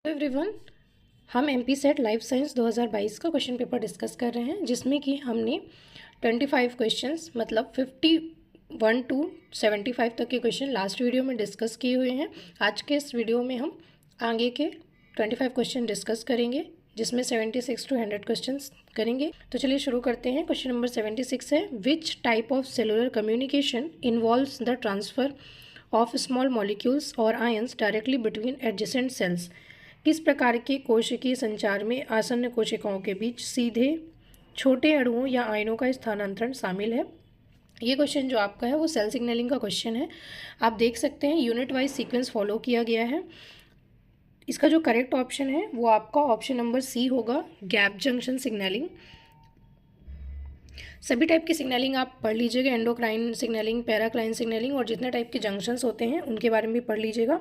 Everyone, हम MP set life science 2022 का question paper discuss कर रहे हैं, जिसमें कि हमने 25 क्वेश्चंस मतलब 51 टू 75 तक के क्वेश्चन लास्ट वीडियो में डिस्कस किए हुए हैं। आज के इस वीडियो में हम आगे के 25 क्वेश्चन डिस्कस करेंगे, जिसमें 76 टू 100 क्वेश्चंस करेंगे। तो चलिए शुरू करते हैं। क्वेश्चन नंबर 76 है, which type of cellular communication involves the transfer of small molecules और ions directly between adjacent cells. किस प्रकार के कोशिकीय संचार में आसन्न कोशिकाओं के बीच सीधे छोटे अणुओं या आयनों का स्थानांतरण शामिल है। ये क्वेश्चन जो आपका है वो सेल सिग्नलिंग का क्वेश्चन है। आप देख सकते हैं यूनिट वाइज सीक्वेंस फॉलो किया गया है। इसका जो करेक्ट ऑप्शन है वो आपका ऑप्शन नंबर सी होगा, गैप जंक्शन सिग्नलिंग। सभी टाइप की सिग्नलिंग आप पढ़ लीजिएगा, एंडोक्राइन सिग्नलिंग, पैराक्राइन सिग्नलिंग, और जितने टाइप के जंक्शंस होते हैं उनके बारे में भी पढ़ लीजिएगा।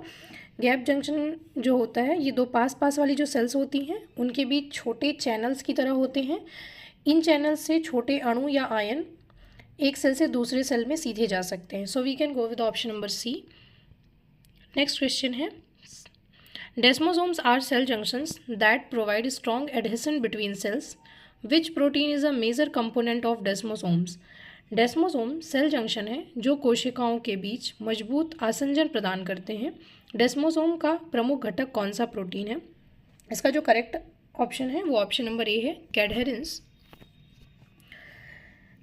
गैप जंक्शन जो होता है, ये दो पास पास वाली जो सेल्स होती हैं उनके बीच छोटे चैनल्स की तरह होते हैं। इन चैनल्स से छोटे अणु या आयन एक सेल से दूसरे सेल में सीधे जा सकते हैं। So we can go with option number C. Next question है, desmosomes are cell junctions that provide strong adhesion between cells. Which protein is a major component of desmosomes. Desmosome cell junction है जो कोशिकाओं के बीच मजबूत आसंजन प्रदान करते हैं। डेस्मोसोम का प्रमुख घटक कौन सा प्रोटीन है। इसका जो करेक्ट ऑप्शन है वो ऑप्शन नंबर ए है, कैडहेरेंस।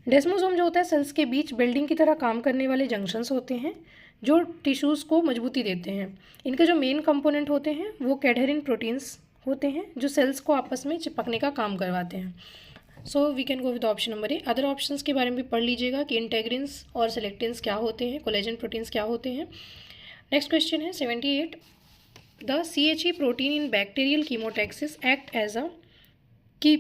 डेस्मोसोम जो होता है सेल्स के बीच बिल्डिंग की तरह काम करने वाले जंक्शंस होते हैं जो टिश्यूज़ को मजबूती देते हैं। इनके जो मेन कंपोनेंट होते हैं वो कैडहेरिन प्रोटीन्स होते हैं जो सेल्स को आपस में चिपकने का काम करवाते हैं। So we can go with option number A. Other options के बारे में भी पढ़ लीजिएगा कि इंटेग्रिन्स और सेलेक्टिन्स क्या होते हैं, कोलेजन प्रोटीन्स क्या होते हैं। नेक्स्ट क्वेश्चन है 78, the CHE protein in bacterial chemotaxis act as a key.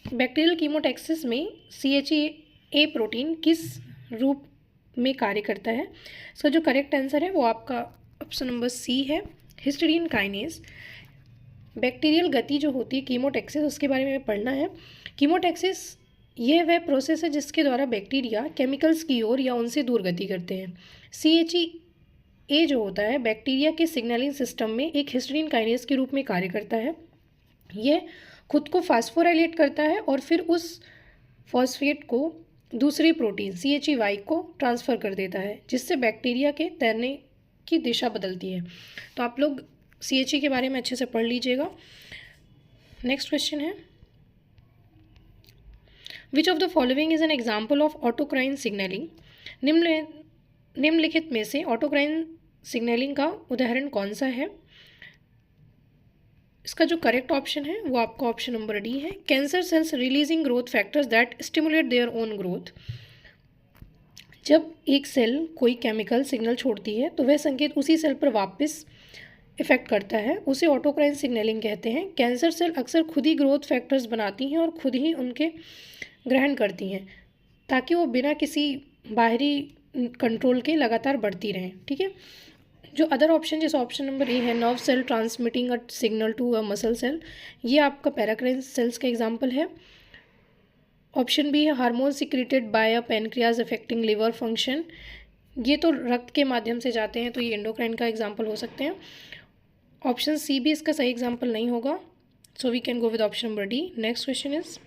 Bacterial chemotaxis में CHE प्रोटीन किस रूप में कार्य करता है। इसका जो करेक्ट आंसर है वो आपका ऑप्शन नंबर सी है, हिस्टीडीन काइनेज। बैक्टीरियल गति जो होती है कीमोटैक्सिस, उसके बारे में पढ़ना है। कीमोटैक्सिस यह वह प्रोसेस है जिसके द्वारा बैक्टीरिया केमिकल्स की ओर या उनसे दूर गति करते हैं। CHE जो होता है बैक्टीरिया के सिग्नलिंग सिस्टम में एक हिस्टीडीन काइनेज के रूप में कार्य करता है। यह खुद को फास्फोराइलेट करता है और फिर उस फॉस्फेट को दूसरी प्रोटीन CHEY को ट्रांसफ़र कर देता है, जिससे बैक्टीरिया के तैरने की दिशा बदलती है। तो आप लोग CHE के बारे में अच्छे से पढ़ लीजिएगा। नेक्स्ट क्वेश्चन है, which of the following is an example of autocrine signalling. निम्नलिखित में से ऑटोक्राइन सिग्नलिंग का उदाहरण कौन सा है। इसका जो करेक्ट ऑप्शन है वो आपका ऑप्शन नंबर डी है, cancer cells releasing growth factors that stimulate their own growth. जब एक सेल कोई केमिकल सिग्नल छोड़ती है तो वह संकेत उसी सेल पर वापस इफेक्ट करता है, उसे ऑटोक्राइन सिग्नलिंग कहते हैं। कैंसर सेल अक्सर खुद ही ग्रोथ फैक्टर्स बनाती हैं और खुद ही उनके ग्रहण करती हैं ताकि वो बिना किसी बाहरी कंट्रोल के लगातार बढ़ती रहें। ठीक है। जो अदर ऑप्शन, जैसे ऑप्शन नंबर ए है, nerve cell transmitting a signal to a muscle cell, ये आपका पैराक्राइन सेल्स का एग्जाम्पल है। ऑप्शन बी है, hormone secreted by a pancreas affecting liver function, ये तो रक्त के माध्यम से जाते हैं, तो ये एंडोक्राइन का एग्जाम्पल हो सकते हैं। ऑप्शन सी भी इसका सही एग्जाम्पल नहीं होगा। So we can go with option number D. Next question is,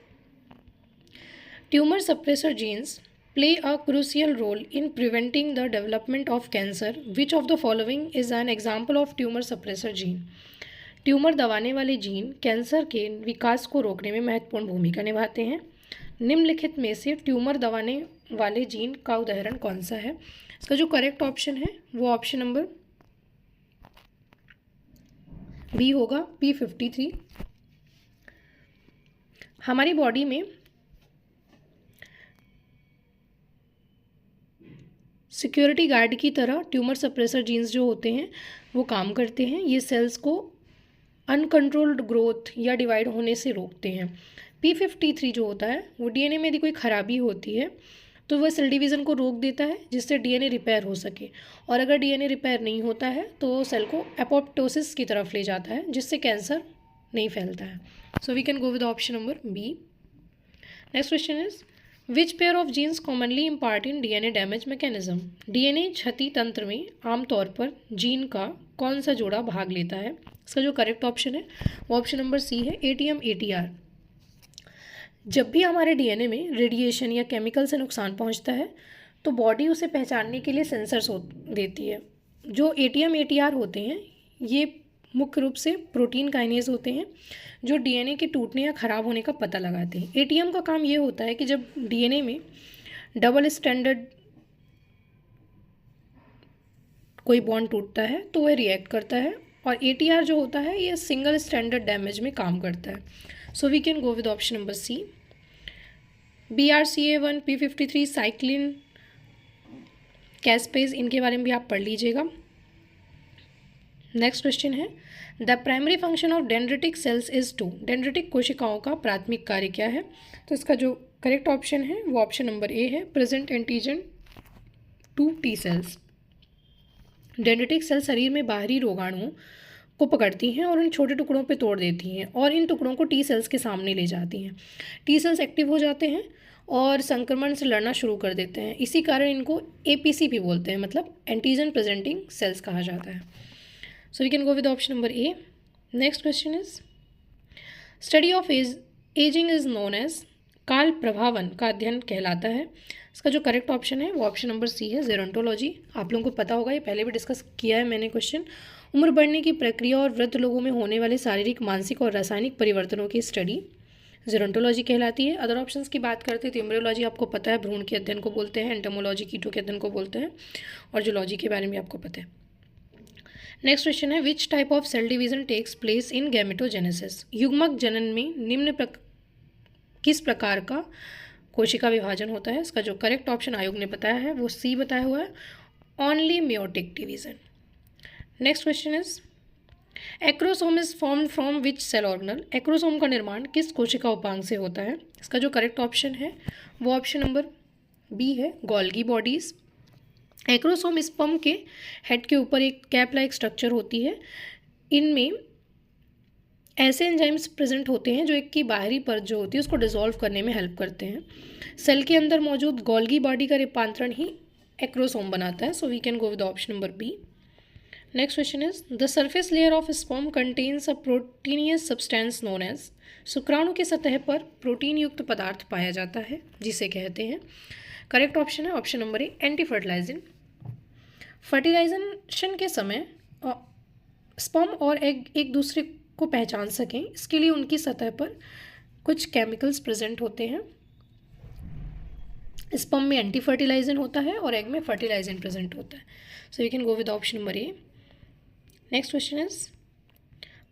tumour suppressor genes play a crucial role in preventing the development of cancer. Which of the following is an example of tumor suppressor gene? Tumour दबाने वाले gene cancer के विकास को रोकने में महत्वपूर्ण भूमिका निभाते हैं। निम्नलिखित में से ट्यूमर दबाने वाले जीन का उदाहरण कौन सा है। इसका जो करेक्ट ऑप्शन है वो ऑप्शन नंबर बी होगा, P53। हमारी बॉडी में सिक्योरिटी गार्ड की तरह ट्यूमर सप्रेसर जीन्स जो होते हैं वो काम करते हैं। ये सेल्स को अनकंट्रोल्ड ग्रोथ या डिवाइड होने से रोकते हैं। P53 जो होता है वो DNA में यदि कोई खराबी होती है तो वह सेल डिवीज़न को रोक देता है, जिससे DNA रिपेयर हो सके, और अगर DNA रिपेयर नहीं होता है तो सेल को एपोप्टोसिस की तरफ ले जाता है, जिससे कैंसर नहीं फैलता है। So we can go with option number B. Next question is, which pair of genes commonly impart in DNA damage mechanism. DNA क्षति तंत्र में आमतौर पर जीन का कौन सा जोड़ा भाग लेता है। इसका जो करेक्ट ऑप्शन है वो ऑप्शन नंबर सी है, एटीएम एटीआर। जब भी हमारे डीएनए में रेडिएशन या केमिकल से नुकसान पहुंचता है तो बॉडी उसे पहचानने के लिए सेंसर्स देती है। जो एटीएम एटीआर होते हैं ये मुख्य रूप से प्रोटीन काइनेज होते हैं जो डीएनए के टूटने या ख़राब होने का पता लगाते हैं। एटीएम का काम ये होता है कि जब डीएनए में डबल स्टैंडर्ड कोई बॉन्ड टूटता है तो वह रिएक्ट करता है, और एटीआर जो होता है ये सिंगल स्टैंडर्ड डैमेज में काम करता है। So we can go with option number C. BRCA1, P53, cyclin, caspase, इनके बारे में भी आप पढ़ लीजिएगा। नेक्स्ट क्वेश्चन है, the primary function of dendritic cells is to. Dendritic कोशिकाओं का प्राथमिक कार्य क्या है? तो इसका जो करेक्ट ऑप्शन है वो ऑप्शन नंबर ए है, present antigen to T cells. Dendritic cell शरीर में बाहरी रोगाणुओं को पकड़ती हैं और उन छोटे टुकड़ों पे तोड़ देती हैं और इन टुकड़ों को टी सेल्स के सामने ले जाती हैं। टी सेल्स एक्टिव हो जाते हैं और संक्रमण से लड़ना शुरू कर देते हैं। इसी कारण इनको APC भी बोलते हैं, मतलब एंटीजन प्रेजेंटिंग सेल्स कहा जाता है। So we can go with option number A. Next question is, study of ageing is known as. काल प्रभावन का अध्ययन कहलाता है। इसका जो करेक्ट ऑप्शन है वो ऑप्शन नंबर सी है, जेरोंटोलॉजी। आप लोगों को पता होगा, ये पहले भी डिस्कस किया है मैंने क्वेश्चन। उम्र बढ़ने की प्रक्रिया और वृद्ध लोगों में होने वाले शारीरिक, मानसिक और रासायनिक परिवर्तनों की स्टडी जेरोंटोलॉजी कहलाती है। अदर ऑप्शंस की बात करते हैं तो एम्ब्रियोलॉजी आपको पता है, भ्रूण के अध्ययन को बोलते हैं। एंटोमोलॉजी कीटों के अध्ययन को बोलते हैं, और जूलॉजी के बारे में आपको पता है। नेक्स्ट क्वेश्चन है, which type of cell division takes place in gametogenesis. युग्मक जनन में किस प्रकार का कोशिका विभाजन होता है? इसका जो करेक्ट ऑप्शन आयोग ने बताया है वो सी बताया हुआ है, only meiotic division. Next question is, acrosome is formed from which cell organelle. Acrosome का निर्माण किस कोशिका उपांग से होता है? इसका जो करेक्ट ऑप्शन है वो ऑप्शन नंबर बी है, गोल्गी बॉडीज। एक्रोसोम स्पर्म के हेड के ऊपर एक कैप लाइक स्ट्रक्चर होती है। इनमें ऐसे एंजाइम्स प्रेजेंट होते हैं जो एक की बाहरी परत जो होती है उसको डिसॉल्व करने में हेल्प करते हैं। सेल के अंदर मौजूद गोल्गी बॉडी का रूपांतरण ही एक्रोसोम बनाता है। So we can go with option number B. Next question is, the surface layer of sperm contains a proteinaceous substance known as. शुक्राणु की सतह पर प्रोटीन युक्त पदार्थ पाया जाता है जिसे कहते हैं। करेक्ट ऑप्शन है option number A, anti fertilizin. Fertilization के समय स्पर्म और एग एक दूसरे को पहचान सकें इसके लिए उनकी सतह पर कुछ केमिकल्स प्रेजेंट होते हैं। स्पर्म में एंटी फर्टिलाइजिन होता है और एग में फर्टिलाइजिन प्रेजेंट होता है। So we can go with option number A. Next question is,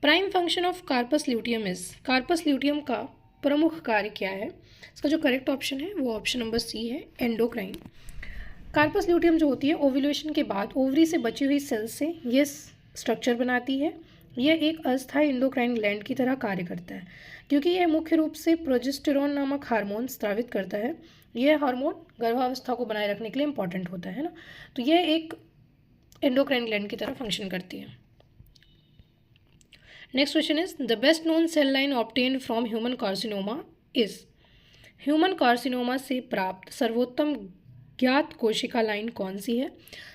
prime function of corpus luteum is. Corpus luteum का प्रमुख कार्य क्या है? इसका जो करेक्ट ऑप्शन है वो ऑप्शन नंबर सी है, एंडोक्राइन। कार्पस ल्यूटियम जो होती है ओव्यूलेशन के बाद ओवरी से बची हुई सेल से ये स्ट्रक्चर बनाती है। यह एक अस्थायी एंडोक्राइन ग्लैंड की तरह कार्य करता है क्योंकि यह मुख्य रूप से प्रोजेस्टेरॉन नामक हार्मोन स्रावित करता है। यह हार्मोन गर्भावस्था को बनाए रखने के लिए इंपॉर्टेंट होता है ना, तो यह एक एंडोक्राइन ग्लैंड की तरह फंक्शन करती है। Next question is, the best known cell line obtained from human carcinoma is. Human carcinoma से प्राप्त सर्वोत्तम ज्ञात कोशिका लाइन कौन सी है?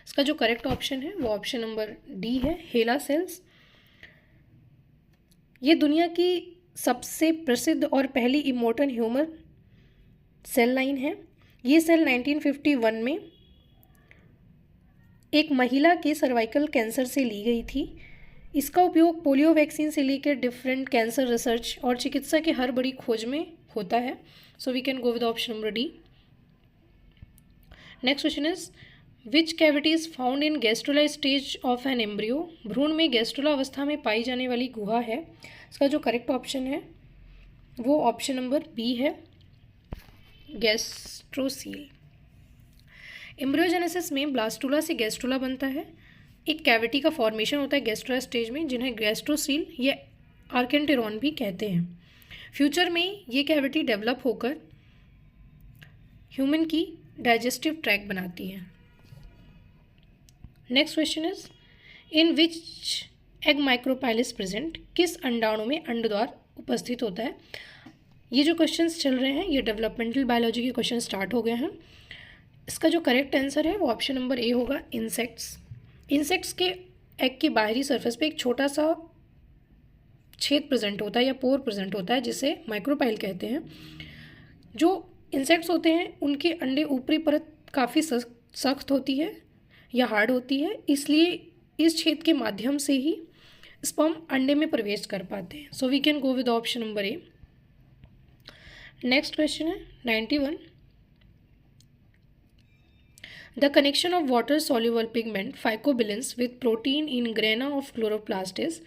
इसका जो करेक्ट ऑप्शन है वो ऑप्शन नंबर डी है, हेला सेल्स। ये दुनिया की सबसे प्रसिद्ध और पहली इमोर्टल ह्यूमन सेल लाइन है। ये सेल 1951 में एक महिला के सर्वाइकल कैंसर से ली गई थी। इसका उपयोग पोलियो वैक्सीन से लेकर डिफरेंट कैंसर रिसर्च और चिकित्सा के हर बड़ी खोज में होता है। So we can go with option number D. Next question is, which cavity is found in gastrula stage of an embryo. भ्रूण में गैस्ट्रोला अवस्था में पाई जाने वाली गुहा है। इसका जो करेक्ट ऑप्शन है वो ऑप्शन नंबर बी है, गैस्ट्रोसील। एम्ब्रियोजेनेसिस में ब्लास्टुला से गैस्ट्रोला बनता है। एक कैविटी का फॉर्मेशन होता है गैस्ट्रोला स्टेज में जिन्हें गैस्ट्रोसील या आर्केंटेरॉन भी कहते हैं। फ्यूचर में ये कैविटी डेवलप होकर ह्यूमन की डाइजेस्टिव ट्रैक बनाती है। Next question is, in which egg micropyle is present. किस अंडाणु में अंडद्वार उपस्थित होता है? ये जो क्वेश्चंस चल रहे हैं ये डेवलपमेंटल बायोलॉजी के क्वेश्चन स्टार्ट हो गए हैं। इसका जो करेक्ट आंसर है वो ऑप्शन नंबर ए होगा, इंसेक्ट्स। इंसेक्ट्स के एग के बाहरी सरफेस पे एक छोटा सा छेद प्रेजेंट होता है या पोर प्रेजेंट होता है, जिसे माइक्रोपाइल कहते हैं। जो इंसेक्ट्स होते हैं उनके अंडे ऊपरी परत काफ़ी सख्त होती है या हार्ड होती है, इसलिए इस छेद के माध्यम से ही स्पर्म अंडे में प्रवेश कर पाते हैं। So we can go with option number A. Next question है 91। The connection of water soluble pigment phycobilins with protein in grana of chloroplast is.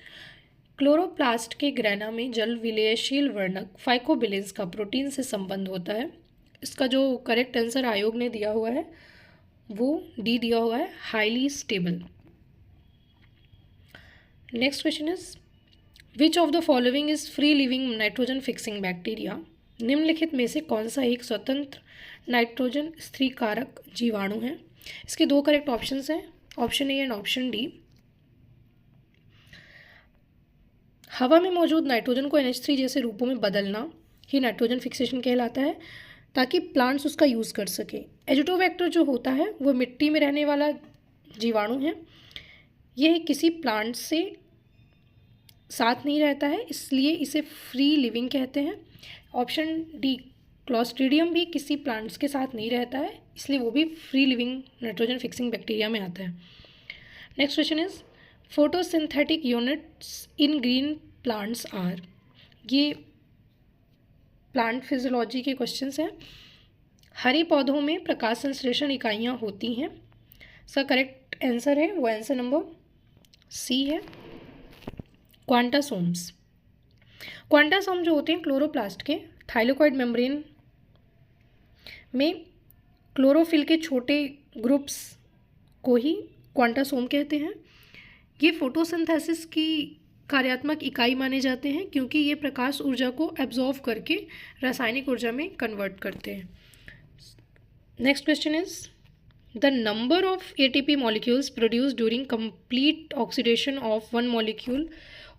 Chloroplast के ग्रेना में जल विलयशील वर्णक फाइकोबिलेंस का प्रोटीन से संबंध होता है। इसका जो करेक्ट आंसर आयोग ने दिया हुआ है वो डी दिया हुआ है, highly stable. Next question is which of the following is free living nitrogen fixing bacteria. निम्नलिखित में से कौन सा एक स्वतंत्र नाइट्रोजन स्थिरीकारक जीवाणु है। इसके दो करेक्ट ऑप्शंस हैं, option A and option D. हवा में मौजूद नाइट्रोजन को NH3 जैसे रूपों में बदलना ही नाइट्रोजन फिक्सेशन कहलाता है, ताकि प्लांट्स उसका यूज़ कर सके। एजिटोबैक्टर जो होता है वो मिट्टी में रहने वाला जीवाणु है। यह किसी प्लांट से साथ नहीं रहता है, इसलिए इसे फ्री लिविंग कहते हैं। ऑप्शन डी क्लॉस्ट्रीडियम भी किसी प्लांट्स के साथ नहीं रहता है, इसलिए वो भी free living nitrogen fixing bacteria में आता है। Next question is photosynthetic units in green plants are. ये प्लांट फिजियोलॉजी के क्वेश्चंस हैं। हरे पौधों में प्रकाश संश्लेषण इकाइयाँ होती हैं। इसका करेक्ट आंसर है वो आंसर नंबर सी है, क्वांटासोम्स। क्वांटासोम जो होते हैं क्लोरोप्लास्ट के थाइलेकोइड मेम्ब्रेन में क्लोरोफिल के छोटे ग्रुप्स को ही क्वांटासोम कहते हैं। ये फोटोसिंथेसिस की कार्यात्मक इकाई माने जाते हैं, क्योंकि ये प्रकाश ऊर्जा को एब्जॉर्व करके रासायनिक ऊर्जा में कन्वर्ट करते हैं। Next question is the number of ATP molecules produce during complete oxidation of one molecule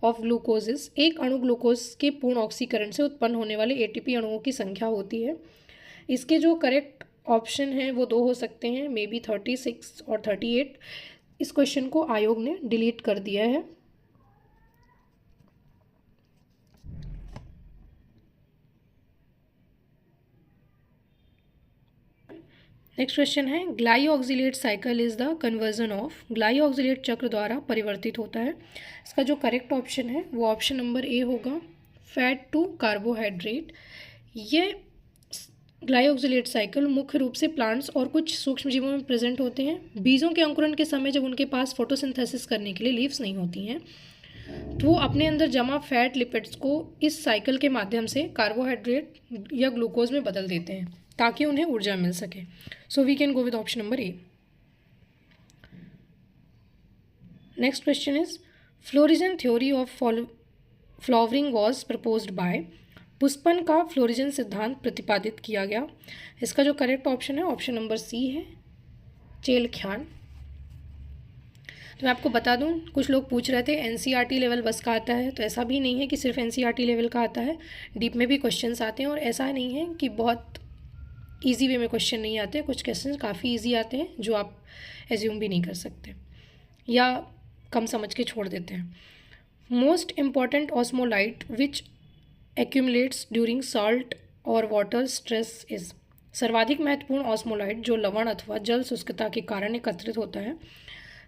of glucose is. एक अणु ग्लूकोज के पूर्ण ऑक्सीकरण से उत्पन्न होने वाले ATP अणुओं की संख्या होती है। इसके जो करेक्ट ऑप्शन हैं वो दो हो सकते हैं, मे बी 36 और 38। इस क्वेश्चन को आयोग ने डिलीट कर दिया है। नेक्स्ट क्वेश्चन है glyoxylate cycle is the conversion of. Glyoxylate चक्र द्वारा परिवर्तित होता है। इसका जो करेक्ट ऑप्शन है वो ऑप्शन नंबर ए होगा, फैट टू कार्बोहाइड्रेट। ये ग्लाइऑक्सिलेट साइकिल मुख्य रूप से प्लांट्स और कुछ सूक्ष्म जीवों में प्रेजेंट होते हैं। बीजों के अंकुरण के समय जब उनके पास फोटोसिंथेसिस करने के लिए लीव्स नहीं होती हैं, तो वो अपने अंदर जमा फैट लिपिड्स को इस साइकिल के माध्यम से कार्बोहाइड्रेट या ग्लूकोज में बदल देते हैं, ताकि उन्हें ऊर्जा मिल सके। So we can go with option number A. Next question is florigen theory of flowering was proposed by. पुष्पन का फ्लोरिजन सिद्धांत प्रतिपादित किया गया। इसका जो करेक्ट ऑप्शन है ऑप्शन नंबर सी है, चेलख्यान। तो मैं आपको बता दूं, कुछ लोग पूछ रहे थे NCERT लेवल बस का आता है, तो ऐसा भी नहीं है कि सिर्फ NCERT लेवल का आता है, डीप में भी क्वेश्चंस आते हैं। और ऐसा नहीं है कि बहुत ईजी वे में क्वेश्चन नहीं आते, कुछ क्वेश्चन काफ़ी ईजी आते हैं जो आप एज्यूम भी नहीं कर सकते या कम समझ के छोड़ देते हैं। मोस्ट इम्पॉर्टेंट ऑस्मोलाइट विच एक्यूमुलेट्स ड्यूरिंग सॉल्ट और वाटर स्ट्रेस इज। सर्वाधिक महत्वपूर्ण ऑस्मोलाइट जो लवण अथवा जल शुष्कता के कारण एकत्रित होता है।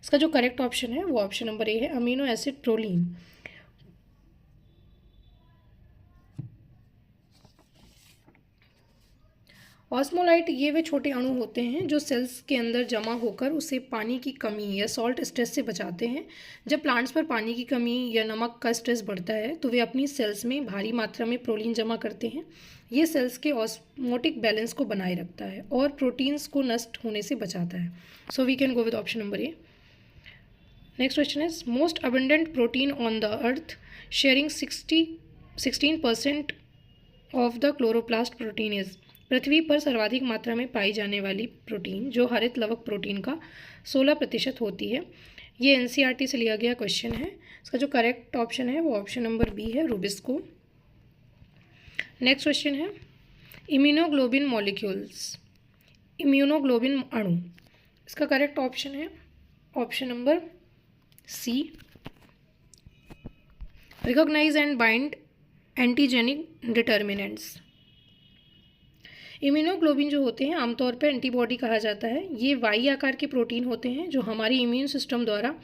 इसका जो करेक्ट ऑप्शन है वो ऑप्शन नंबर ए है, अमीनो एसिड प्रोलीन। ऑस्मोलाइट ये वे छोटे अणु होते हैं जो सेल्स के अंदर जमा होकर उसे पानी की कमी या सॉल्ट स्ट्रेस से बचाते हैं। जब प्लांट्स पर पानी की कमी या नमक का स्ट्रेस बढ़ता है तो वे अपनी सेल्स में भारी मात्रा में प्रोलीन जमा करते हैं। ये सेल्स के ऑस्मोटिक बैलेंस को बनाए रखता है और प्रोटीन्स को नष्ट होने से बचाता है। So we can go with option number A. Next question is most abundant protein on the earth sharing 16% of the chloroplast protein is. पृथ्वी पर सर्वाधिक मात्रा में पाई जाने वाली प्रोटीन जो हरित लवक प्रोटीन का 16% होती है। ये NCERT से लिया गया क्वेश्चन है। इसका जो करेक्ट ऑप्शन है वो ऑप्शन नंबर बी है, रूबिस्को। नेक्स्ट क्वेश्चन है इम्यूनोग्लोबिन मॉलिक्यूल्स। इम्यूनोग्लोबिन अणु, इसका करेक्ट ऑप्शन है option number C, recognise and bind antigenic determinants. Immunoglobulin जो होते हैं आमतौर पर एंटीबॉडी कहा जाता है। ये वाई आकार के प्रोटीन होते हैं जो हमारी इम्यून सिस्टम द्वारा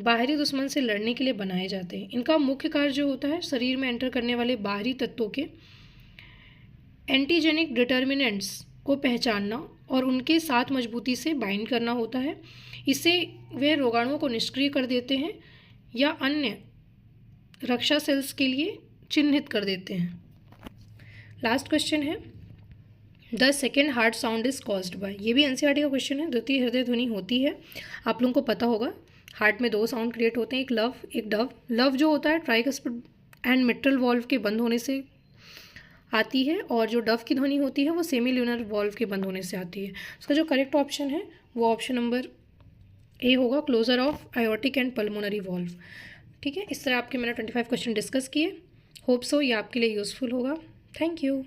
बाहरी दुश्मन से लड़ने के लिए बनाए जाते हैं। इनका मुख्य कार्य जो होता है शरीर में एंटर करने वाले बाहरी तत्वों के एंटीजेनिक डिटर्मिनेंट्स को पहचानना और उनके साथ मजबूती से बाइंड करना होता है। इससे वे रोगाणुओं को निष्क्रिय कर देते हैं या अन्य रक्षा सेल्स के लिए चिन्हित कर देते हैं। लास्ट क्वेश्चन है, the second heart sound is caused by. ये भी एनसीईआरटी का क्वेश्चन है। द्वितीय हृदय ध्वनि होती है, आप लोगों को पता होगा, हार्ट में 2 साउंड क्रिएट होते हैं, एक लव एक डव। लव जो होता है ट्राइकस्पिड एंड मिट्रल वॉल्व के बंद होने से आती है और जो डव की ध्वनि होती है वो सेमील्यूनर वॉल्व के बंद होने से आती है। उसका जो करेक्ट ऑप्शन है वो ऑप्शन नंबर ए होगा, closure of aortic and pulmonary valve. ठीक है, इस तरह आपके मैंने 25 क्वेश्चन डिस्कस किए। होप सो ये आपके लिए यूज़फुल होगा। Thank you.